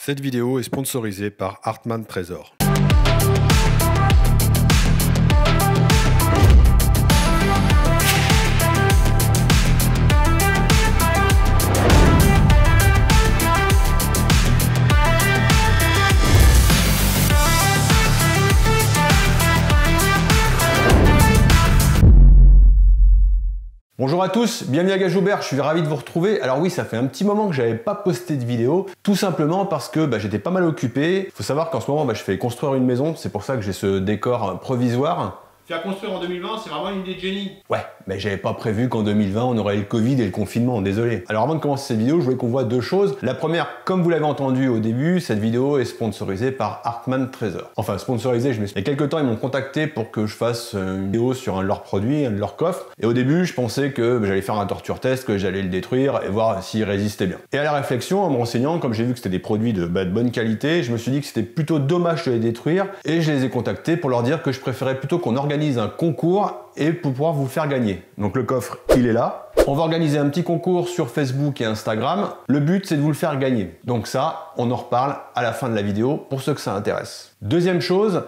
Cette vidéo est sponsorisée par Hartmann Trésor. Bonjour à tous, bienvenue à Gajoubert, je suis ravi de vous retrouver. Alors oui, ça fait un petit moment que j'avais pas posté de vidéo, tout simplement parce que j'étais pas mal occupé. Faut savoir qu'en ce moment, je fais construire une maison, c'est pour ça que j'ai ce décor provisoire. Faire construire en 2020, c'est vraiment une idée de génie. Ouais, mais j'avais pas prévu qu'en 2020, on aurait le Covid et le confinement, désolé. Alors avant de commencer cette vidéo, je voulais qu'on voit deux choses. La première, comme vous l'avez entendu au début, cette vidéo est sponsorisée par Hartmann Trésor. Enfin, sponsorisée, je m'explique. Il y a quelques temps, ils m'ont contacté pour que je fasse une vidéo sur un de leurs produits, un de leurs coffres. Et au début, je pensais que j'allais faire un torture test, que j'allais le détruire et voir s'il résistait bien. Et à la réflexion, en me renseignant, comme j'ai vu que c'était des produits de bonne qualité, je me suis dit que c'était plutôt dommage de les détruire. Et je les ai contactés pour leur dire que je préférais plutôt qu'on organise un concours et pour pouvoir vous le faire gagner. Donc le coffre, il est là. On va organiser un petit concours sur Facebook et Instagram. Le but, c'est de vous le faire gagner. Donc ça, on en reparle à la fin de la vidéo pour ceux que ça intéresse. Deuxième chose,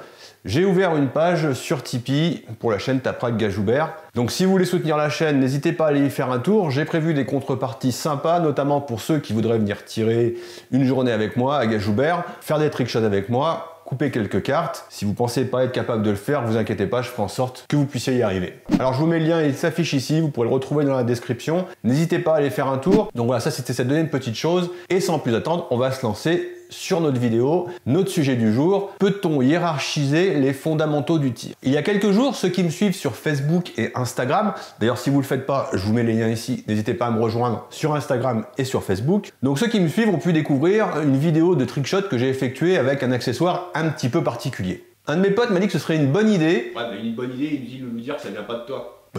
j'ai ouvert une page sur Tipeee pour la chaîne Taprac Gajoubert. Donc si vous voulez soutenir la chaîne, n'hésitez pas à aller y faire un tour. J'ai prévu des contreparties sympas, notamment pour ceux qui voudraient venir tirer une journée avec moi à Gajoubert, faire des trickshots avec moi, couper quelques cartes. Si vous pensez pas être capable de le faire, vous inquiétez pas, je ferai en sorte que vous puissiez y arriver. Alors je vous mets le lien, il s'affiche ici, vous pourrez le retrouver dans la description. N'hésitez pas à aller faire un tour. Donc voilà, ça c'était cette deuxième petite chose. Et sans plus attendre, on va se lancer sur notre vidéo. Notre sujet du jour, peut-on hiérarchiser les fondamentaux du tir? Il y a quelques jours, ceux qui me suivent sur Facebook et Instagram, d'ailleurs si vous le faites pas, je vous mets les liens ici, n'hésitez pas à me rejoindre sur Instagram et sur Facebook. Donc ceux qui me suivent ont pu découvrir une vidéo de trickshot que j'ai effectuée avec un accessoire un petit peu particulier. Un de mes potes m'a dit que ce serait une bonne idée. Ouais, mais une bonne idée, il me dit de nous dire que ça vient pas de toi.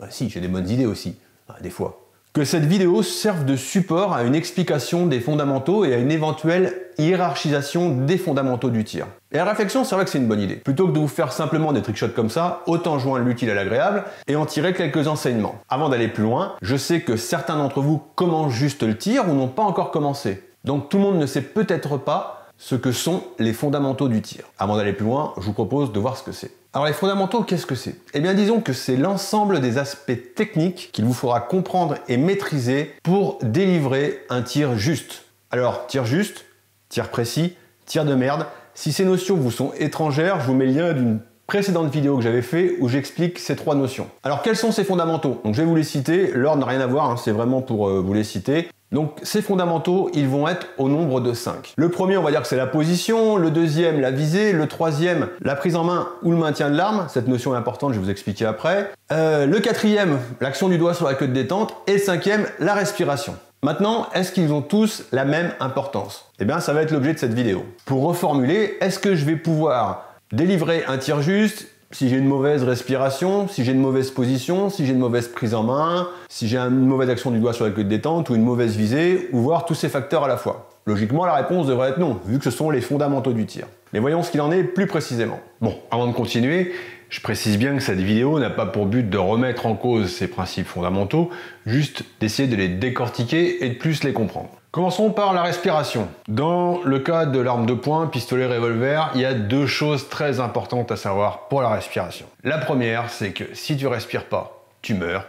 Si, j'ai des bonnes idées aussi, des fois. Que cette vidéo serve de support à une explication des fondamentaux et à une éventuelle hiérarchisation des fondamentaux du tir. Et la réflexion, c'est vrai que c'est une bonne idée. Plutôt que de vous faire simplement des trickshots comme ça, autant joindre l'utile à l'agréable et en tirer quelques enseignements. Avant d'aller plus loin, je sais que certains d'entre vous commencent juste le tir ou n'ont pas encore commencé. Donc tout le monde ne sait peut-être pas ce que sont les fondamentaux du tir. Avant d'aller plus loin, je vous propose de voir ce que c'est. Alors les fondamentaux, qu'est-ce que c'est? Eh bien disons que c'est l'ensemble des aspects techniques qu'il vous faudra comprendre et maîtriser pour délivrer un tir juste. Alors tir juste, tir précis, tir de merde. Si ces notions vous sont étrangères, je vous mets le lien d'une précédente vidéo que j'avais fait où j'explique ces trois notions. Alors quels sont ces fondamentaux? Donc je vais vous les citer, l'ordre n'a rien à voir, c'est vraiment pour vous les citer. Donc ces fondamentaux, ils vont être au nombre de 5. Le premier, on va dire que c'est la position, le deuxième, la visée, le troisième, la prise en main ou le maintien de l'arme, cette notion est importante, je vais vous expliquer après. Le quatrième, l'action du doigt sur la queue de détente, et le cinquième, la respiration. Maintenant, est-ce qu'ils ont tous la même importance? Eh bien, ça va être l'objet de cette vidéo. Pour reformuler, est-ce que je vais pouvoir délivrer un tir juste si j'ai une mauvaise respiration, si j'ai une mauvaise position, si j'ai une mauvaise prise en main, si j'ai une mauvaise action du doigt sur la queue de détente ou une mauvaise visée, ou voir tous ces facteurs à la fois? Logiquement, la réponse devrait être non, vu que ce sont les fondamentaux du tir. Mais voyons ce qu'il en est plus précisément. Bon, avant de continuer, je précise bien que cette vidéo n'a pas pour but de remettre en cause ces principes fondamentaux, juste d'essayer de les décortiquer et de plus les comprendre. Commençons par la respiration. Dans le cas de l'arme de poing, pistolet, revolver, il y a deux choses très importantes à savoir pour la respiration. La première, c'est que si tu respires pas, tu meurs,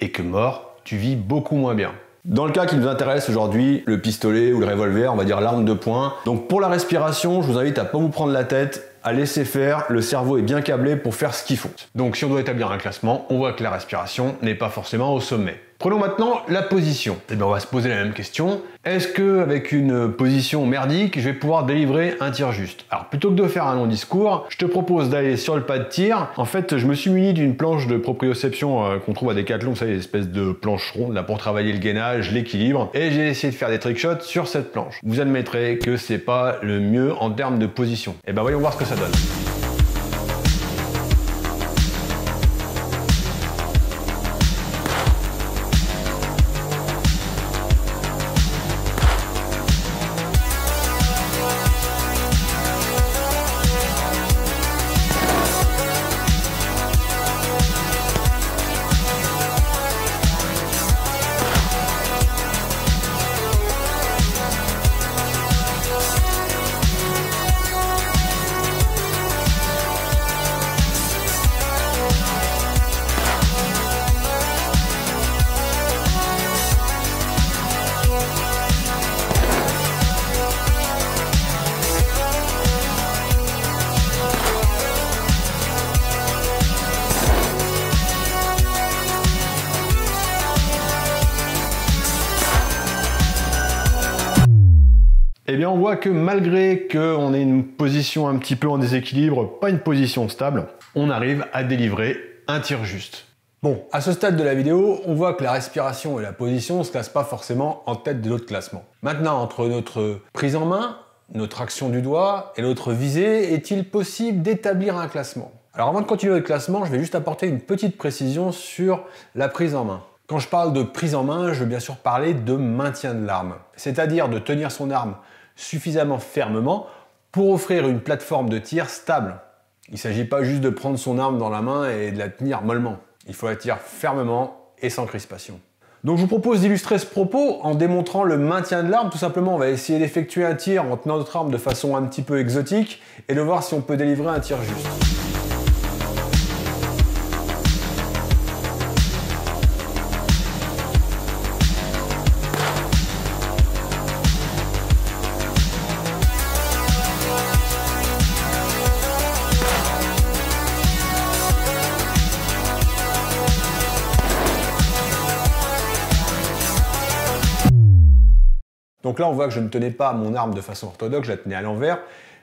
et que mort, tu vis beaucoup moins bien. Dans le cas qui nous intéresse aujourd'hui, le pistolet ou le revolver, on va dire l'arme de poing. Donc pour la respiration, je vous invite à pas vous prendre la tête, à laisser faire, le cerveau est bien câblé pour faire ce qu'il faut. Donc si on doit établir un classement, on voit que la respiration n'est pas forcément au sommet. Prenons maintenant la position. Et bien on va se poser la même question. Est-ce qu'avec une position merdique, je vais pouvoir délivrer un tir juste? Alors plutôt que de faire un long discours, je te propose d'aller sur le pas de tir. En fait, je me suis muni d'une planche de proprioception qu'on trouve à Decathlon, vous savez, des espèces de planches rondes là pour travailler le gainage, l'équilibre. Et j'ai essayé de faire des trickshots sur cette planche. Vous admettrez que c'est pas le mieux en termes de position. Et ben voyons voir ce que ça donne. voit que malgré qu'on ait une position un petit peu en déséquilibre, pas une position stable, on arrive à délivrer un tir juste. Bon, à ce stade de la vidéo, on voit que la respiration et la position ne se classent pas forcément en tête de notre classement. Maintenant, entre notre prise en main, notre action du doigt et notre visée, est-il possible d'établir un classement? Alors avant de continuer le classement, je vais juste apporter une petite précision sur la prise en main. Quand je parle de prise en main, je veux bien sûr parler de maintien de l'arme, c'est-à-dire de tenir son arme suffisamment fermement pour offrir une plateforme de tir stable. Il ne s'agit pas juste de prendre son arme dans la main et de la tenir mollement. Il faut la tirer fermement et sans crispation. Donc je vous propose d'illustrer ce propos en démontrant le maintien de l'arme. Tout simplement, on va essayer d'effectuer un tir en tenant notre arme de façon un petit peu exotique et de voir si on peut délivrer un tir juste. Donc là, on voit que je ne tenais pas mon arme de façon orthodoxe, je la tenais à l'envers.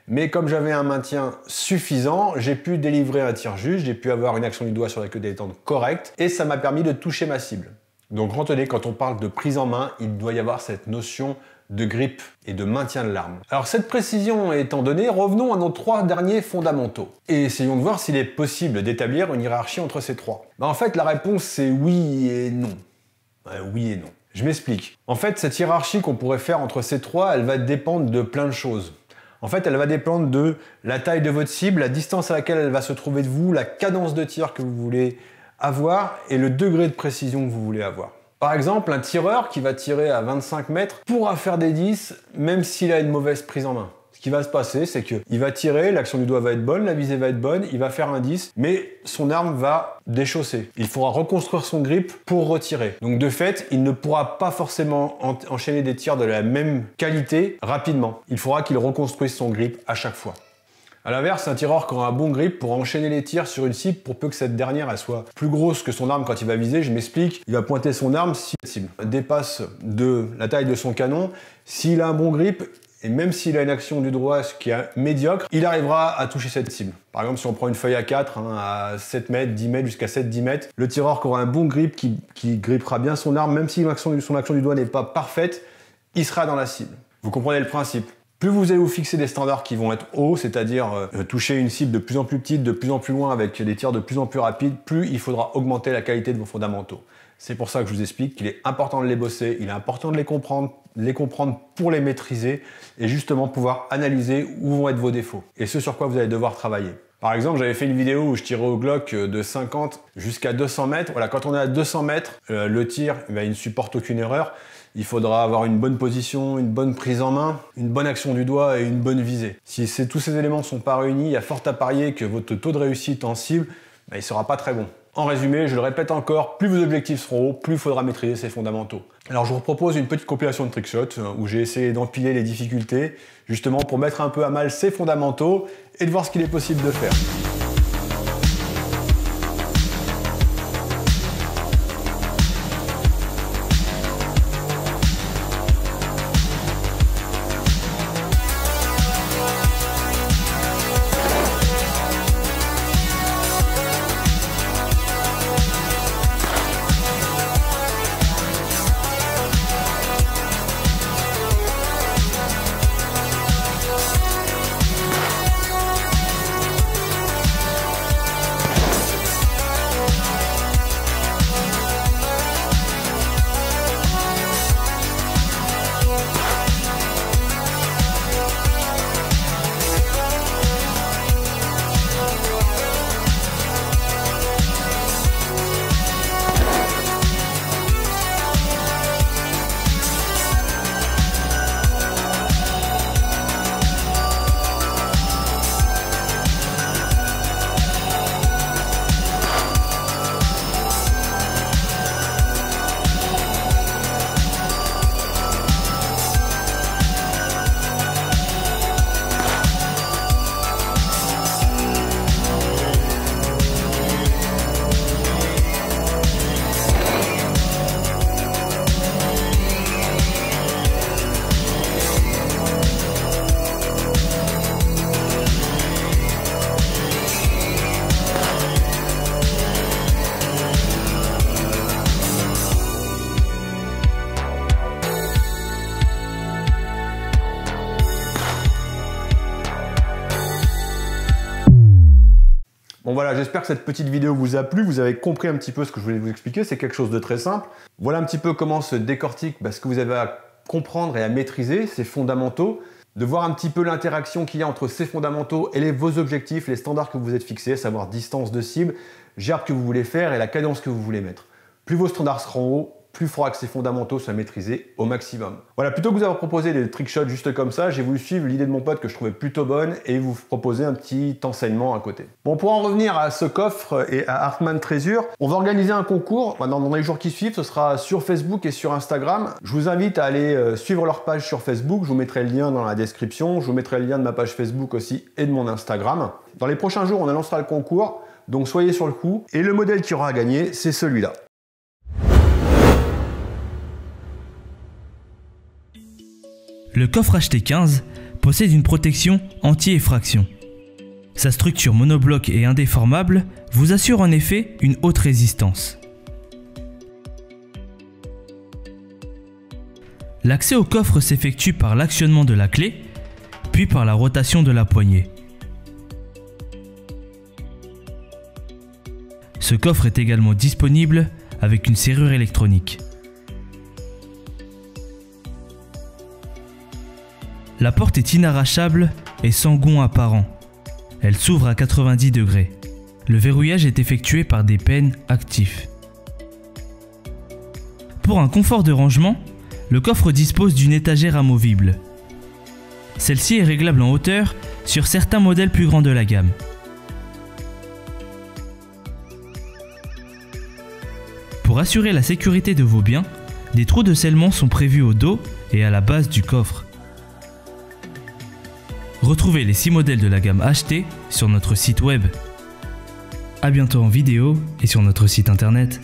Mais comme j'avais un maintien suffisant, j'ai pu délivrer un tir juste, j'ai pu avoir une action du doigt sur la queue détente correcte, et ça m'a permis de toucher ma cible. Donc retenez, quand on parle de prise en main, il doit y avoir cette notion de grip et de maintien de l'arme. Alors cette précision étant donnée, revenons à nos 3 derniers fondamentaux. Et essayons de voir s'il est possible d'établir une hiérarchie entre ces 3. En fait, la réponse c'est oui et non. Oui et non. Je m'explique. En fait, cette hiérarchie qu'on pourrait faire entre ces 3, elle va dépendre de plein de choses. En fait, elle va dépendre de la taille de votre cible, la distance à laquelle elle va se trouver de vous, la cadence de tir que vous voulez avoir et le degré de précision que vous voulez avoir. Par exemple, un tireur qui va tirer à 25 mètres pourra faire des 10 même s'il a une mauvaise prise en main. Ce qui va se passer, c'est qu'il va tirer, l'action du doigt va être bonne, la visée va être bonne, il va faire un 10, mais son arme va déchausser. Il faudra reconstruire son grip pour retirer. Donc de fait, il ne pourra pas forcément enchaîner des tirs de la même qualité rapidement. Il faudra qu'il reconstruise son grip à chaque fois. A l'inverse, un tireur qui aura un bon grip pourra enchaîner les tirs sur une cible pour peu que cette dernière elle soit plus grosse que son arme quand il va viser. Je m'explique, il va pointer son arme si la cible dépasse de la taille de son canon. S'il a un bon grip, et même s'il a une action du droit qui est médiocre, il arrivera à toucher cette cible. Par exemple, si on prend une feuille A4 à 7 mètres, 10 mètres, jusqu'à 7-10 mètres, le tireur qui aura un bon grip, qui grippera bien son arme, même si son action du doigt n'est pas parfaite, il sera dans la cible. Vous comprenez le principe. Plus vous allez vous fixer des standards qui vont être hauts, c'est-à-dire toucher une cible de plus en plus petite, de plus en plus loin avec des tirs de plus en plus rapides, plus il faudra augmenter la qualité de vos fondamentaux. C'est pour ça que je vous explique qu'il est important de les bosser, il est important de les comprendre pour les maîtriser et justement pouvoir analyser où vont être vos défauts et ce sur quoi vous allez devoir travailler. Par exemple, j'avais fait une vidéo où je tirais au Glock de 50 jusqu'à 200 mètres. Voilà, quand on est à 200 mètres, le tir, il ne supporte aucune erreur. Il faudra avoir une bonne position, une bonne prise en main, une bonne action du doigt et une bonne visée. Si tous ces éléments ne sont pas réunis, il y a fort à parier que votre taux de réussite en cible, il ne sera pas très bon. En résumé, je le répète encore, plus vos objectifs seront hauts, plus il faudra maîtriser ces fondamentaux. Alors je vous propose une petite compilation de trickshots où j'ai essayé d'empiler les difficultés, justement pour mettre un peu à mal ces fondamentaux et de voir ce qu'il est possible de faire. Bon voilà, j'espère que cette petite vidéo vous a plu, vous avez compris un petit peu ce que je voulais vous expliquer, c'est quelque chose de très simple. Voilà un petit peu comment se décortique ce que vous avez à comprendre et à maîtriser, ces fondamentaux, de voir un petit peu l'interaction qu'il y a entre ces fondamentaux et vos objectifs, les standards que vous êtes fixés, à savoir distance de cible, gerbe que vous voulez faire et la cadence que vous voulez mettre. Plus vos standards seront hauts, plus il faudra que ces fondamentaux soient maîtrisés au maximum. Voilà, plutôt que vous avoir proposé des trickshots juste comme ça, j'ai voulu suivre l'idée de mon pote que je trouvais plutôt bonne et vous proposer un petit enseignement à côté. Bon, pour en revenir à ce coffre et à Hartmann Treasure, on va organiser un concours dans les jours qui suivent, ce sera sur Facebook et sur Instagram. Je vous invite à aller suivre leur page sur Facebook, je vous mettrai le lien dans la description, je vous mettrai le lien de ma page Facebook aussi et de mon Instagram. Dans les prochains jours, on annoncera le concours, donc soyez sur le coup. Et le modèle qui aura à gagner, c'est celui-là. Le coffre HT15 possède une protection anti-effraction. Sa structure monobloc et indéformable vous assure en effet une haute résistance. L'accès au coffre s'effectue par l'actionnement de la clé, puis par la rotation de la poignée. Ce coffre est également disponible avec une serrure électronique. La porte est inarrachable et sans gond apparent. Elle s'ouvre à 90 degrés. Le verrouillage est effectué par des pennes actifs. Pour un confort de rangement, le coffre dispose d'une étagère amovible. Celle-ci est réglable en hauteur sur certains modèles plus grands de la gamme. Pour assurer la sécurité de vos biens, des trous de scellement sont prévus au dos et à la base du coffre. Retrouvez les 6 modèles de la gamme HT sur notre site web. A bientôt en vidéo et sur notre site internet.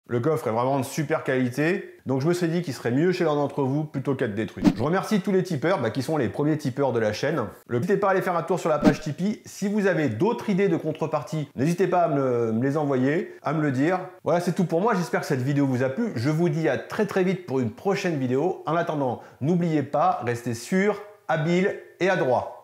Le coffre est vraiment de super qualité, donc je me suis dit qu'il serait mieux chez l'un d'entre vous plutôt qu'à être détruit. Je remercie tous les tipeurs qui sont les premiers tipeurs de la chaîne. N'hésitez pas à aller faire un tour sur la page Tipeee. Si vous avez d'autres idées de contrepartie, n'hésitez pas à me les envoyer, à me le dire. Voilà, c'est tout pour moi. J'espère que cette vidéo vous a plu. Je vous dis à très vite pour une prochaine vidéo. En attendant, n'oubliez pas, restez sûr, habile et adroit.